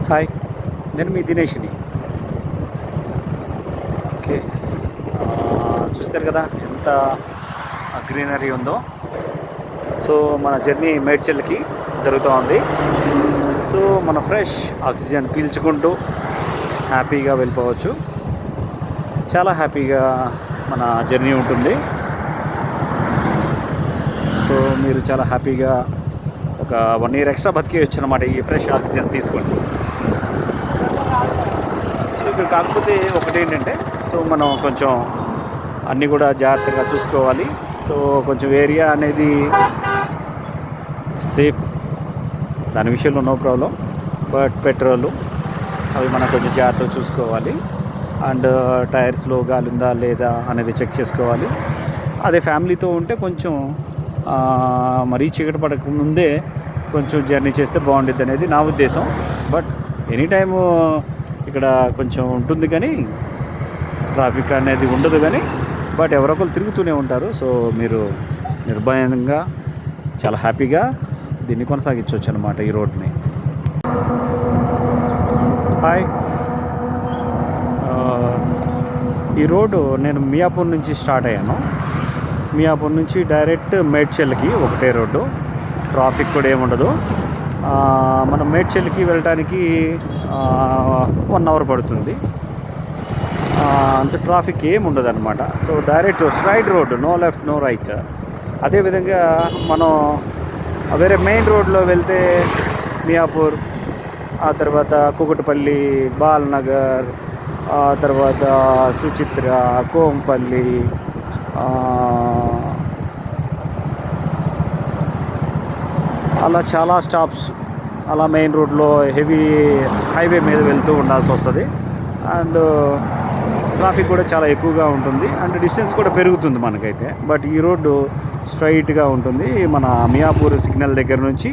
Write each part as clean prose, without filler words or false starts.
Hi, నేను మీ దినేష్ని. Okay, చూస్తారు కదా ఎంత గ్రీనరీ ఉందో. సో మన జర్నీ మేడ్చల్కి జరుగుతూ ఉంది. సో మన ఫ్రెష్ ఆక్సిజన్ పీల్చుకుంటూ హ్యాపీగా వెళ్ళిపోవచ్చు. చాలా హ్యాపీగా మన జర్నీ ఉంటుంది. సో మీరు చాలా హ్యాపీగా ఒక 1 year ఎక్స్ట్రా బతికేయచ్చు అనమాట ఈ ఫ్రెష్ ఆక్సిజన్ తీసుకోండి. సో ఇక్కడ కాకపోతే ఒకటి ఏంటంటే, సో మనం కొంచెం అన్నీ కూడా జాగ్రత్తగా చూసుకోవాలి. సో కొంచెం ఏరియా అనేది సేఫ్, దాని విషయంలో నో ప్రాబ్లం. బట్ పెట్రోలు అవి మనం కొంచెం జాగ్రత్తగా చూసుకోవాలి. అండ్ టైర్స్లో గాలి ఉందా లేదా అనేది చెక్ చేసుకోవాలి. అదే ఫ్యామిలీతో ఉంటే కొంచెం మరీ చీకటి పడక ముందే కొంచెం జర్నీ చేస్తే బాగుంటుంది అనేది నా ఉద్దేశం. బట్ ఎనీ టైము ఇక్కడ కొంచెం ఉంటుంది కానీ ట్రాఫిక్ అనేది ఉండదు కానీ, బట్ ఎవరొకరు తిరుగుతూనే ఉంటారు. సో మీరు నిర్భయంగా చాలా హ్యాపీగా దీన్ని కొనసాగించవచ్చు అనమాట ఈ రోడ్ని. హాయ్, ఈ రోడ్డు నేను మియాపూర్ నుంచి స్టార్ట్ అయ్యాను. మియాపూర్ నుంచి డైరెక్ట్ మేడ్చల్కి ఒకటే రోడ్డు, ట్రాఫిక్ కూడా ఏముండదు. మనం మేడ్చల్కి వెళ్ళడానికి 1 hour పడుతుంది. అంత ట్రాఫిక్ ఏముండదు అనమాట. So direct straight road, no left no right. అదేవిధంగా మనం వేరే మెయిన్ రోడ్లో వెళ్తే మియాపూర్, ఆ తర్వాత కూకట్పల్లి, బాల్నగర్, ఆ తర్వాత సుచిత్ర, కోంపల్లి, అలా చాలా స్టాప్స్ అలా మెయిన్ రోడ్లో హెవీ హైవే మీద వెళ్తూ ఉండాల్సి వస్తుంది. అండ్ ట్రాఫిక్ కూడా చాలా ఎక్కువగా ఉంటుంది. అండ్ డిస్టెన్స్ కూడా పెరుగుతుంది మనకైతే. బట్ ఈ రోడ్డు స్ట్రైట్గా ఉంటుంది. మన మియాపూర్ సిగ్నల్ దగ్గర నుంచి,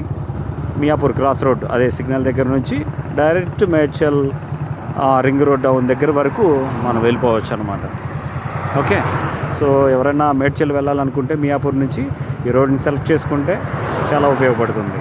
మియాపూర్ క్రాస్ రోడ్, అదే సిగ్నల్ దగ్గర నుంచి direct Medchal ring road down దగ్గర వరకు మనం వెళ్ళిపోవచ్చు అనమాట. ఓకే, సో ఎవరైనా మేడ్చల్ వెళ్ళాలనుకుంటే మియాపూర్ నుంచి ఈ రోడ్ని సెలెక్ట్ చేసుకుంటే చాలా ఉపయోగపడుతుంది.